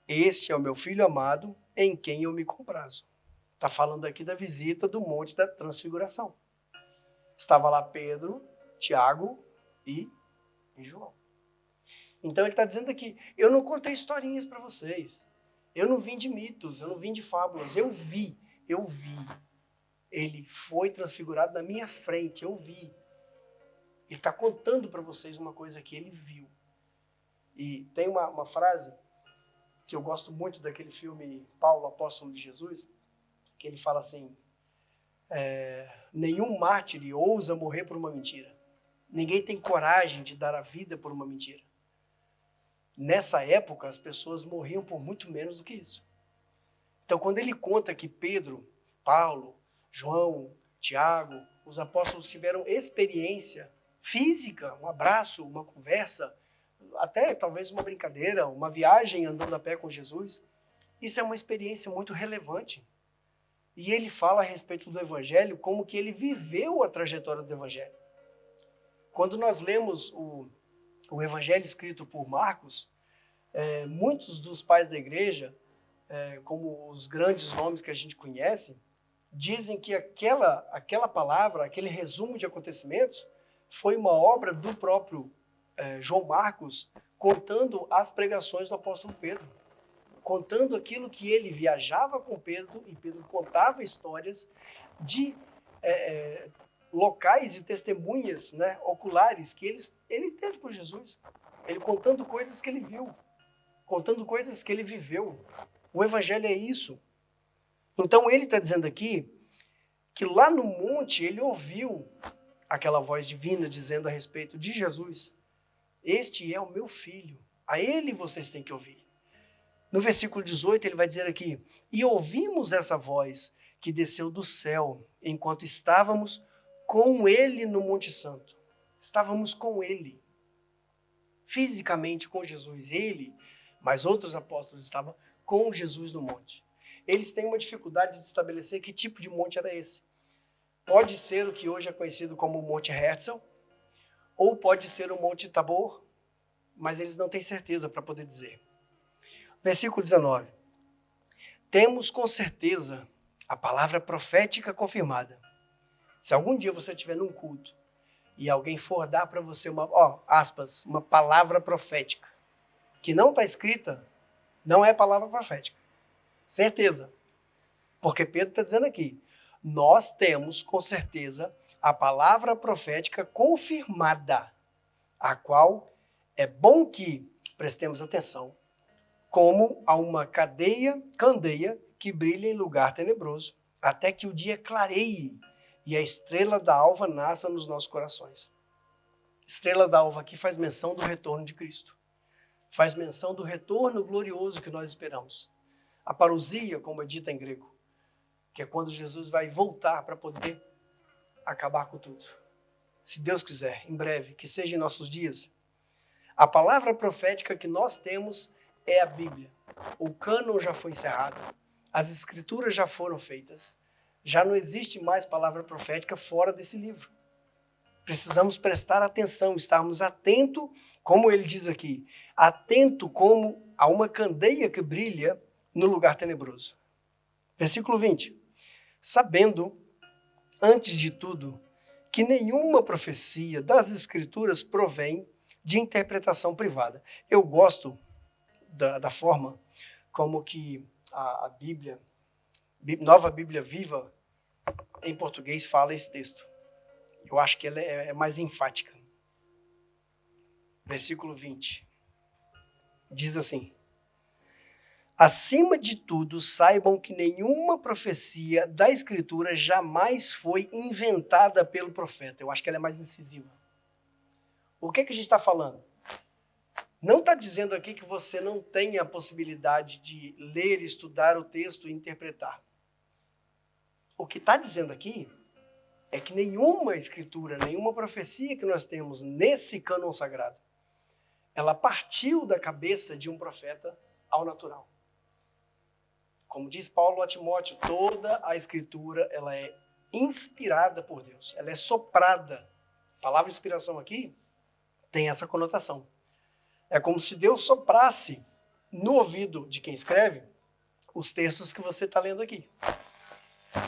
este é o meu Filho amado, em quem eu me comprazo. Está falando aqui da visita do Monte da Transfiguração. Estava lá Pedro, Tiago e João. Então ele está dizendo aqui, eu não contei historinhas para vocês. Eu não vim de mitos, eu não vim de fábulas. Eu vi. Ele foi transfigurado na minha frente, eu vi. Ele está contando para vocês uma coisa que ele viu. E tem uma frase que eu gosto muito daquele filme Paulo, Apóstolo de Jesus, que ele fala assim, nenhum mártir ousa morrer por uma mentira. Ninguém tem coragem de dar a vida por uma mentira. Nessa época, as pessoas morriam por muito menos do que isso. Então, quando ele conta que Pedro, Paulo, João, Tiago, os apóstolos tiveram experiência física, um abraço, uma conversa, até talvez uma brincadeira, uma viagem andando a pé com Jesus, isso é uma experiência muito relevante. E ele fala a respeito do Evangelho como que ele viveu a trajetória do Evangelho. Quando nós lemos o Evangelho escrito por Marcos, muitos dos pais da igreja, como os grandes nomes que a gente conhece, dizem que aquela palavra, aquele resumo de acontecimentos, foi uma obra do próprio João Marcos, contando as pregações do apóstolo Pedro, contando aquilo que ele viajava com Pedro, e Pedro contava histórias de locais e testemunhas, né, oculares que ele teve com Jesus. Ele contando coisas que ele viu, contando coisas que ele viveu. O Evangelho é isso. Então ele está dizendo aqui que lá no monte ele ouviu aquela voz divina dizendo a respeito de Jesus. Este é o meu filho, a ele vocês têm que ouvir. No versículo 18 ele vai dizer aqui, e ouvimos essa voz que desceu do céu, enquanto estávamos com ele no Monte Santo. Estávamos com ele, fisicamente com Jesus. Ele, mas outros apóstolos estavam com Jesus no monte. Eles têm uma dificuldade de estabelecer que tipo de monte era esse. Pode ser o que hoje é conhecido como o Monte Herzl, ou pode ser o Monte Tabor, mas eles não têm certeza para poder dizer. Versículo 19. Temos com certeza a palavra profética confirmada. Se algum dia você estiver num culto e alguém for dar para você uma palavra profética que não está escrita, não é palavra profética. Certeza. Porque Pedro está dizendo aqui, nós temos com certeza a palavra profética confirmada, a qual é bom que prestemos atenção, como a uma candeia que brilha em lugar tenebroso, até que o dia clareie e a estrela da alva nasça nos nossos corações. Estrela da alva aqui faz menção do retorno de Cristo. Faz menção do retorno glorioso que nós esperamos. A parousia, como é dita em grego, que é quando Jesus vai voltar para poder acabar com tudo. Se Deus quiser, em breve, que seja em nossos dias. A palavra profética que nós temos é a Bíblia. O cânon já foi encerrado. As escrituras já foram feitas. Já não existe mais palavra profética fora desse livro. Precisamos prestar atenção, estarmos atentos, como ele diz aqui, atento como a uma candeia que brilha no lugar tenebroso. Versículo 20. Sabendo, antes de tudo, que nenhuma profecia das Escrituras provém de interpretação privada. Eu gosto da forma como que a Bíblia, Nova Bíblia Viva, em português, fala esse texto. Eu acho que ela é mais enfática. Versículo 20. Diz assim: acima de tudo, saibam que nenhuma profecia da Escritura jamais foi inventada pelo profeta. Eu acho que ela é mais incisiva. O que a gente está falando? Não está dizendo aqui que você não tem a possibilidade de ler, estudar o texto e interpretar. O que está dizendo aqui é que nenhuma escritura, nenhuma profecia que nós temos nesse cânon sagrado, ela partiu da cabeça de um profeta ao natural. Como diz Paulo a Timóteo, toda a escritura ela é inspirada por Deus, ela é soprada. A palavra inspiração aqui tem essa conotação. É como se Deus soprasse no ouvido de quem escreve os textos que você está lendo aqui.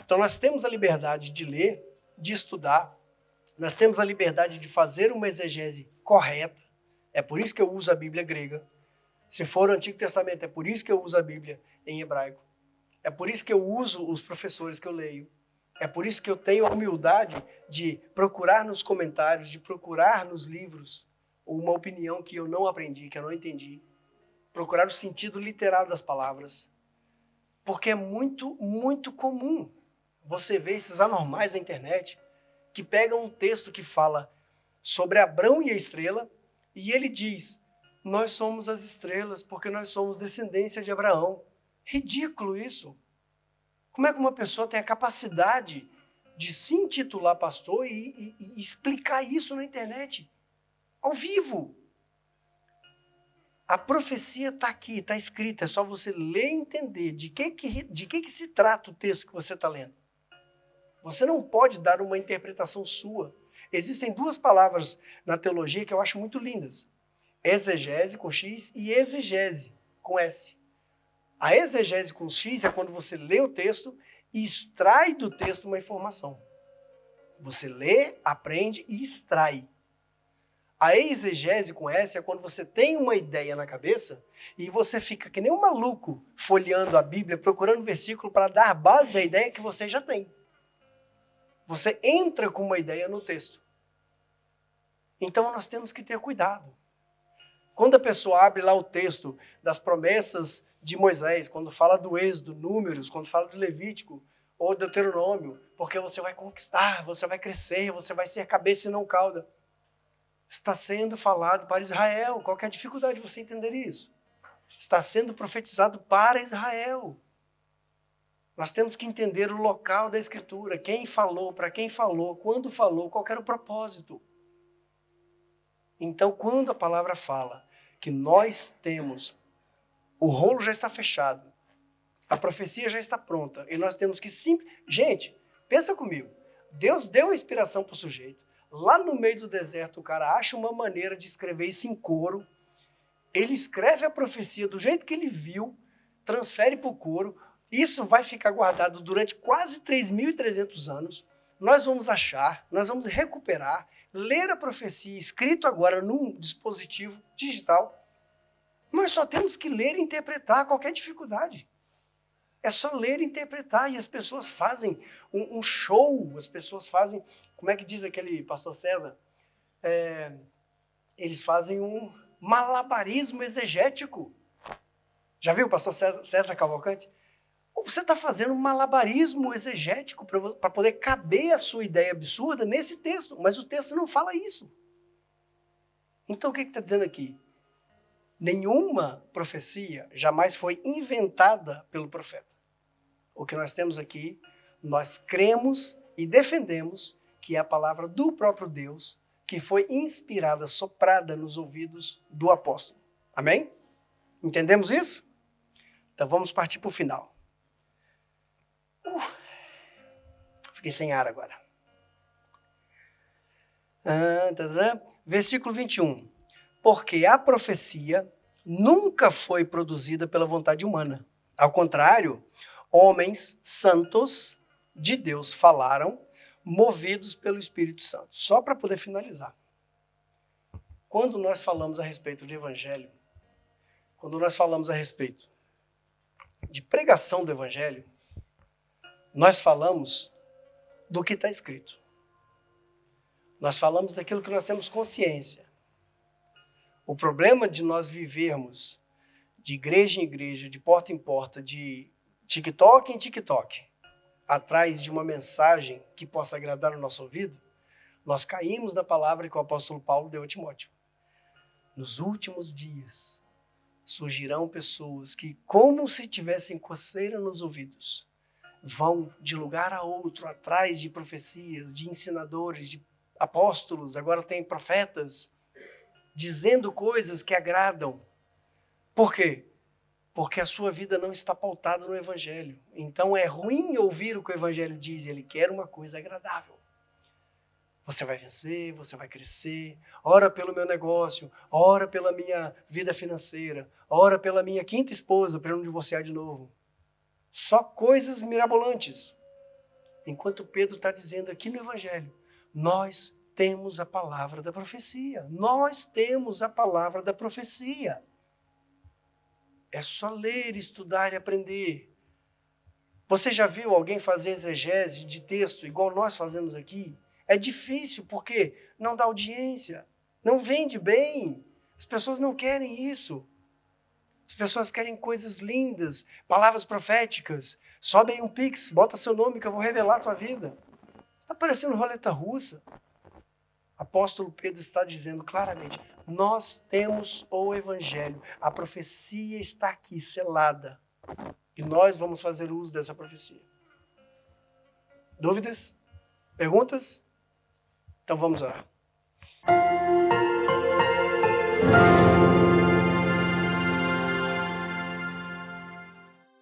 Então nós temos a liberdade de ler, de estudar, nós temos a liberdade de fazer uma exegese correta. É por isso que eu uso a Bíblia grega. Se for o Antigo Testamento, é por isso que eu uso a Bíblia em hebraico. É por isso que eu uso os professores que eu leio. É por isso que eu tenho a humildade de procurar nos comentários, de procurar nos livros uma opinião que eu não aprendi, que eu não entendi. Procurar o sentido literal das palavras. Porque é muito, muito comum você ver esses anormais na internet que pegam um texto que fala sobre Abrão e a estrela e ele diz, nós somos as estrelas porque nós somos descendência de Abraão. Ridículo isso. Como é que uma pessoa tem a capacidade de se intitular pastor e explicar isso na internet? Ao vivo. A profecia está aqui, está escrita. É só você ler e entender de que se trata o texto que você está lendo. Você não pode dar uma interpretação sua. Existem duas palavras na teologia que eu acho muito lindas. Exegese com X e exegese com S. A exegese com X é quando você lê o texto e extrai do texto uma informação. Você lê, aprende e extrai. A exegese com S é quando você tem uma ideia na cabeça e você fica que nem um maluco folheando a Bíblia, procurando versículo para dar base à ideia que você já tem. Você entra com uma ideia no texto. Então nós temos que ter cuidado. Quando a pessoa abre lá o texto das promessas de Moisés, quando fala do Êxodo, Números, quando fala do Levítico ou Deuteronômio, porque você vai conquistar, você vai crescer, você vai ser cabeça e não cauda. Está sendo falado para Israel. Qual que é a dificuldade de você entender isso? Está sendo profetizado para Israel. Nós temos que entender o local da Escritura, quem falou, para quem falou, quando falou, qual era o propósito. Então, quando a palavra fala que nós temos, o rolo já está fechado, a profecia já está pronta, e nós temos que Gente, pensa comigo. Deus deu a inspiração para o sujeito, lá no meio do deserto, o cara acha uma maneira de escrever isso em coro, ele escreve a profecia do jeito que ele viu, transfere para o coro, isso vai ficar guardado durante quase 3.300 anos, nós vamos achar, nós vamos recuperar, ler a profecia escrito agora num dispositivo digital. Nós só temos que ler e interpretar qualquer dificuldade. É só ler e interpretar, e as pessoas fazem um show, as pessoas fazem, como é que diz aquele pastor César? Eles fazem um malabarismo exegético. Já viu o pastor César Cavalcante? Você está fazendo um malabarismo exegético para poder caber a sua ideia absurda nesse texto, mas o texto não fala isso. Então o que está dizendo aqui? Nenhuma profecia jamais foi inventada pelo profeta. O que nós temos aqui, nós cremos e defendemos que é a palavra do próprio Deus, que foi inspirada, soprada nos ouvidos do apóstolo. Amém? Entendemos isso? Então vamos partir para o final. Fiquei sem ar agora. Versículo 21. Porque a profecia nunca foi produzida pela vontade humana. Ao contrário, homens santos de Deus falaram, movidos pelo Espírito Santo. Só para poder finalizar. Quando nós falamos a respeito de evangelho, quando nós falamos a respeito de pregação do evangelho, nós falamos do que está escrito. Nós falamos daquilo que nós temos consciência. O problema de nós vivermos de igreja em igreja, de porta em porta, de TikTok em TikTok, atrás de uma mensagem que possa agradar o nosso ouvido, nós caímos na palavra que o apóstolo Paulo deu a Timóteo. Nos últimos dias surgirão pessoas que, como se tivessem coceira nos ouvidos, vão de lugar a outro, atrás de profecias, de ensinadores, de apóstolos, agora tem profetas, dizendo coisas que agradam. Por quê? Porque a sua vida não está pautada no Evangelho. Então é ruim ouvir o que o Evangelho diz, ele quer uma coisa agradável. Você vai vencer, você vai crescer, ora pelo meu negócio, ora pela minha vida financeira, ora pela minha quinta esposa, para eu não divorciar de novo. Só coisas mirabolantes. Enquanto Pedro está dizendo aqui no Evangelho, nós temos a palavra da profecia. Nós temos a palavra da profecia. É só ler, estudar e aprender. Você já viu alguém fazer exegese de texto igual nós fazemos aqui? É difícil porque não dá audiência, não vende bem. As pessoas não querem isso. As pessoas querem coisas lindas, palavras proféticas. Sobe aí um pix, bota seu nome que eu vou revelar a tua vida. Está parecendo roleta russa. Apóstolo Pedro está dizendo claramente, nós temos o Evangelho, a profecia está aqui, selada, e nós vamos fazer uso dessa profecia. Dúvidas? Perguntas? Então vamos orar.